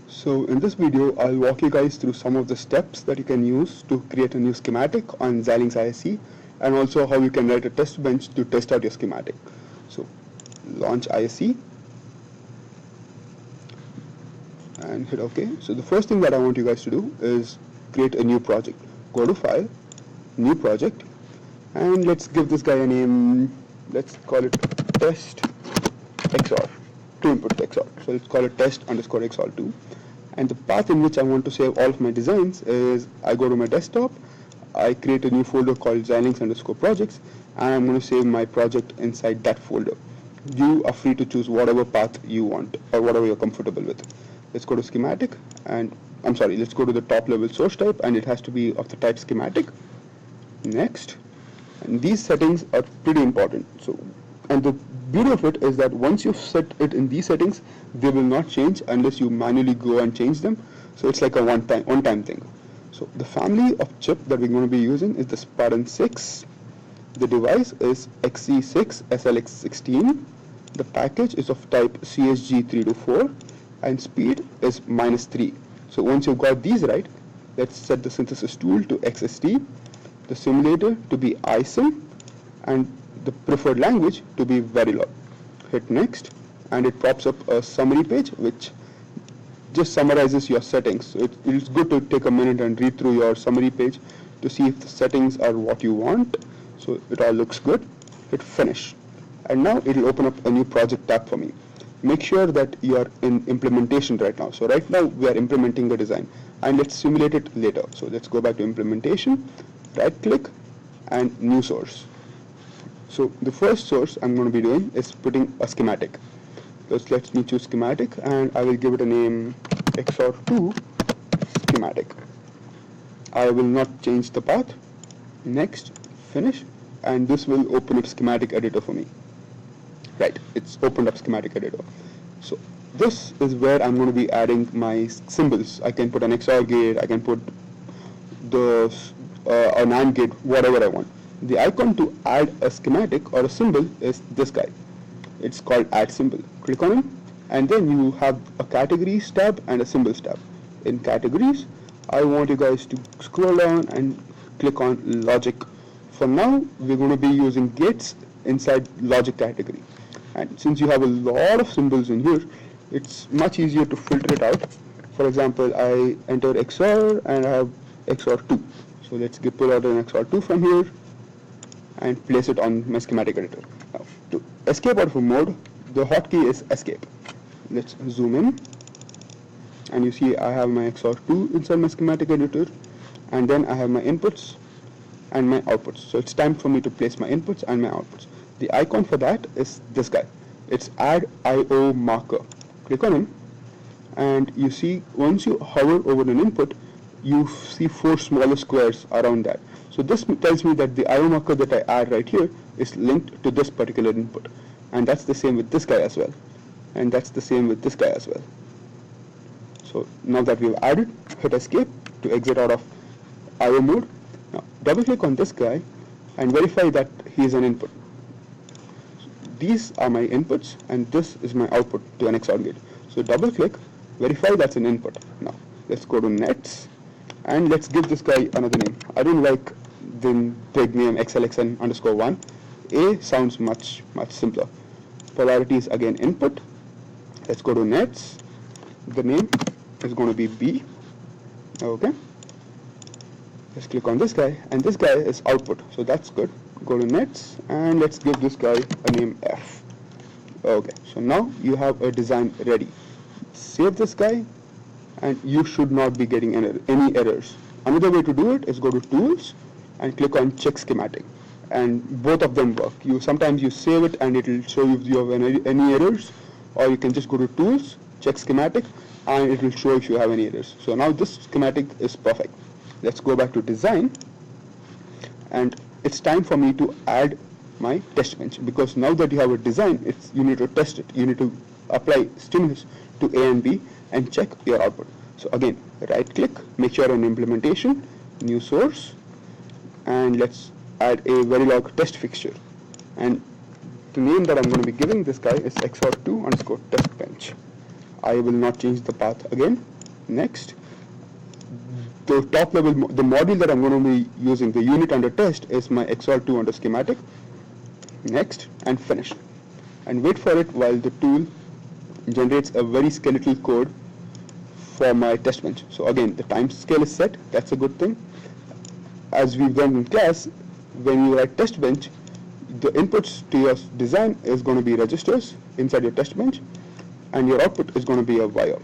So in this video, I'll walk you guys through some of the steps that you can use to create a new schematic on Xilinx ISE, and also how you can write a test bench to test out your schematic. So launch ISE and hit OK. So the first thing that I want you guys to do is create a new project. Go to File, New Project, and let's give this guy a name. Let's call it Test XOR. Two input XOR. So let's call it test underscore XOR2. And the path in which I want to save all of my designs is I go to my desktop, I create a new folder called Xilinx underscore projects, and I'm going to save my project inside that folder. You are free to choose whatever path you want or whatever you're comfortable with. Let's go to schematic, and let's go to the top level source type, and it has to be of the type schematic. Next, and these settings are pretty important. And the beauty of it is that once you've set it in these settings, they will not change unless you manually go and change them. So it's like a one-time thing. So the family of chip that we're going to be using is the Spartan 6. The device is XC6 SLX16. The package is of type CSG324, and speed is -3. So once you've got these right, let's set the synthesis tool to XST, the simulator to be iSim, and the preferred language to be Verilog. Hit next, and it pops up a summary page which just summarizes your settings. So it's good to take a minute and read through your summary page to see if the settings are what you want. So it all looks good. Hit finish, and now it will open up a new project tab for me. Make sure that you are in implementation right now. So right now we are implementing the design, and let's simulate it later. So let's go back to implementation, right click, and new source. So the first source I'm going to be doing is putting a schematic. Let me choose schematic, and I will give it a name XOR2 schematic. I will not change the path. Next, finish, and this will open up schematic editor for me. Right, it's opened up schematic editor. So this is where I'm going to be adding my symbols. I can put an XOR gate, I can put an AND gate, whatever I want. The icon to add a schematic or a symbol is this guy. It's called add symbol. Click on him, and then you have a categories tab and a symbols tab. In categories, I want you guys to scroll down and click on logic. For now, we're going to be using gates inside logic category. And since you have a lot of symbols in here, it's much easier to filter it out. For example, I enter XOR and I have XOR2. So let's pull out an XOR2 from here and place it on my schematic editor. Now, to escape out of a mode, the hotkey is escape. Let's zoom in, and you see I have my XOR2 inside my schematic editor, and then I have my inputs and my outputs. So it's time for me to place my inputs and my outputs. The icon for that is this guy. It's add IO marker. Click on him, and you see once you hover over an input, you see 4 smaller squares around that. So this tells me that the IO marker that I add right here is linked to this particular input. And that's the same with this guy as well. And that's the same with this guy as well. So now that we've added, hit escape to exit out of IO mode. Now double click on this guy and verify that he is an input. These are my inputs, and this is my output to an XOR gate. So double click, verify that's an input. Now let's go to nets, and let's give this guy another name. I don't like the big name XLXN underscore 1. A sounds much simpler. Polarity is again input. Let's go to nets. The name is going to be B. Okay. Let's click on this guy, and this guy is output. So that's good. Go to nets, and let's give this guy a name F. Okay. So now you have a design ready. Save this guy, and you should not be getting any errors. Another way to do it is go to tools and click on check schematic, and both of them work. Sometimes you save it and it will show you if you have any errors, or you can just go to tools, check schematic, and it will show if you have any errors. So now this schematic is perfect. Let's go back to design, and it's time for me to add my test bench, because now that you have a design, you need to test it. You need to apply stimulus to A and B and check your output. So again, right click, make sure in implementation, new source, and let's add a Verilog test fixture. And the name that I'm going to be giving this guy is XOR2 underscore test bench. I will not change the path again. Next, the top level, the module that I'm going to be using, the unit under test, is my XOR2 under schematic. Next, and finish. And wait for it while the tool generates a very skeletal code for my test bench. So again, the time scale is set. That's a good thing. As we've done in class, when you write test bench, the inputs to your design is going to be registers inside your test bench, and your output is going to be a wire.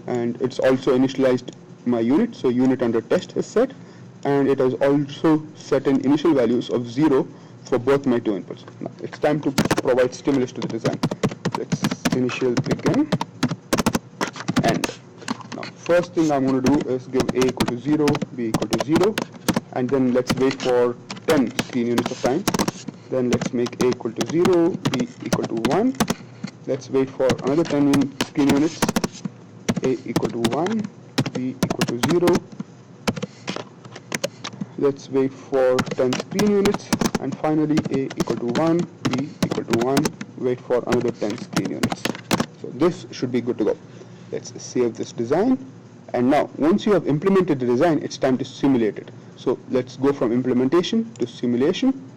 And it's also initialized my unit, so unit under test is set, and it has also set in initial values of 0 for both my two inputs. Now it's time to provide stimulus to the design. Let's initial begin end. Now first thing I'm going to do is give a equal to 0, b equal to 0, and then let's wait for 10 screen units of time. Then let's make a equal to 0, b equal to 1. Let's wait for another 10 screen units. A equal to 1, b equal to 0. Let's wait for 10 screen units, and finally a equal to 1, b equal to 1. Wait for another 10 screen units. So this should be good to go. Let's save this design. And now, once you have implemented the design, it's time to simulate it. So let's go from implementation to simulation.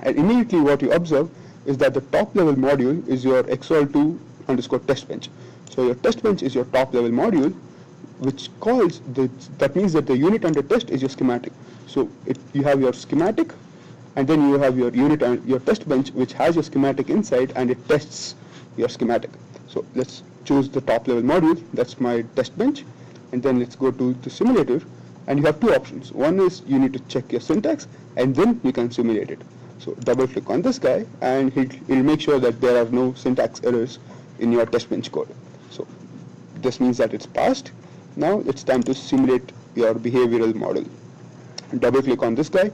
And immediately what you observe is that the top level module is your XOR2 underscore test bench. So your test bench is your top level module, which calls that means that the unit under test is your schematic. So you have your schematic, and then you have your unit and your test bench, which has your schematic inside, and it tests your schematic. So let's choose the top level module. That's my test bench, and then let's go to the simulator, and you have two options. One is you need to check your syntax, and then you can simulate it. So double click on this guy, and he'll make sure that there are no syntax errors in your test bench code. So this means that it's passed. Now it's time to simulate your behavioral model. Double click on this guy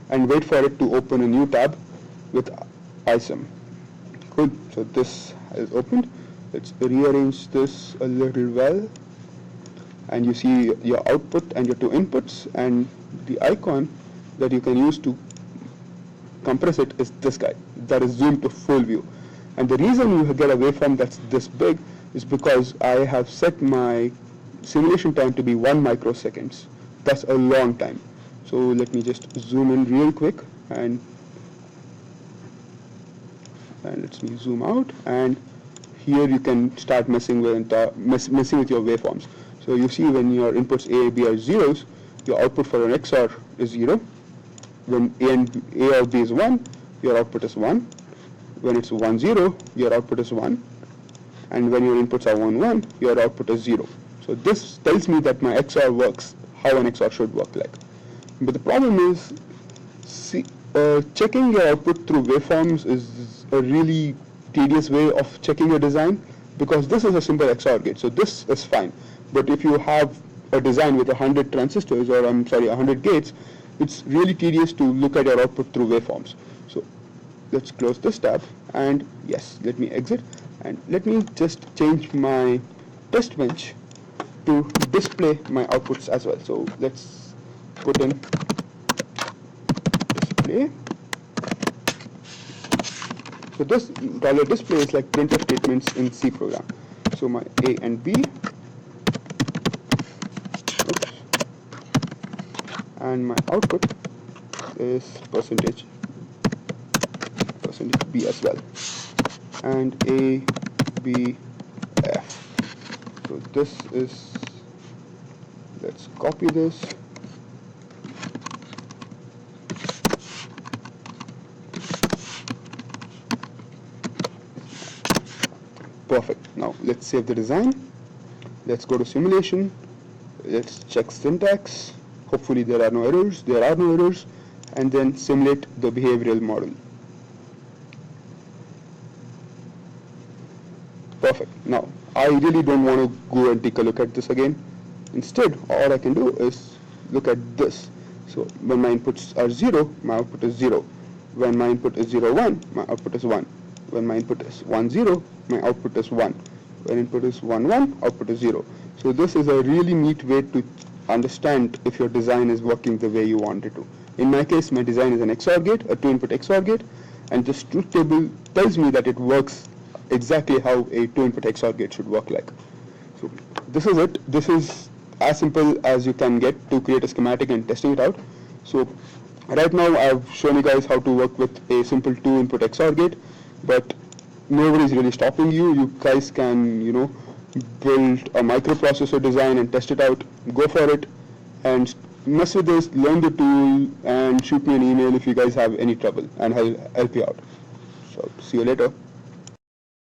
and wait for it to open a new tab with ISEM. Good. So this is opened. Let's rearrange this a little well, and you see your output and your two inputs, and the icon that you can use to compress it is this guy that is zoomed to full view. And the reason you get a waveform that's this big is because I have set my simulation time to be 1 microseconds. That's a long time. So let me just zoom in real quick, and let me zoom out, and here you can start messing with your waveforms. So you see when your inputs A, B are zeros, your output for an XOR is 0. When A or B is 1, your output is 1. When it's 1, 0, your output is 1. And when your inputs are 1, 1, your output is 0. So this tells me that my XOR works, how an XOR should work like. But the problem is, checking your output through waveforms is a really tedious way of checking your design, because this is a simple XOR gate, so this is fine. But if you have a design with 100 transistors, or 100 gates, it's really tedious to look at your output through waveforms. So let's close this tab, and yes, let me exit, and let me just change my test bench to display my outputs as well. So let's put in display. So this $display is like printf statements in C program. So my A and B, and my output is percentage B as well, and A, B, F. So this is, let's copy this. Perfect. Now let's save the design. Let's go to simulation. Let's check syntax. Hopefully there are no errors. There are no errors. And then simulate the behavioral model. Perfect. Now I really don't want to go and take a look at this again. Instead, all I can do is look at this. So when my inputs are 0, my output is 0. When my input is 0, 1, my output is 1. When my input is 1, 0, my output is 1. When input is 1, 1, output is 0. So this is a really neat way to understand if your design is working the way you want it to. In my case, my design is an XOR gate, a 2-input XOR gate, and this truth table tells me that it works exactly how a 2-input XOR gate should work like. So this is it. This is as simple as you can get to create a schematic and testing it out. So right now I've shown you guys how to work with a simple 2-input XOR gate, but nobody is really stopping you. You guys can, build a microprocessor design and test it out. Go for it and mess with this, learn the tool, and shoot me an email if you guys have any trouble, and I'll help you out. So see you later.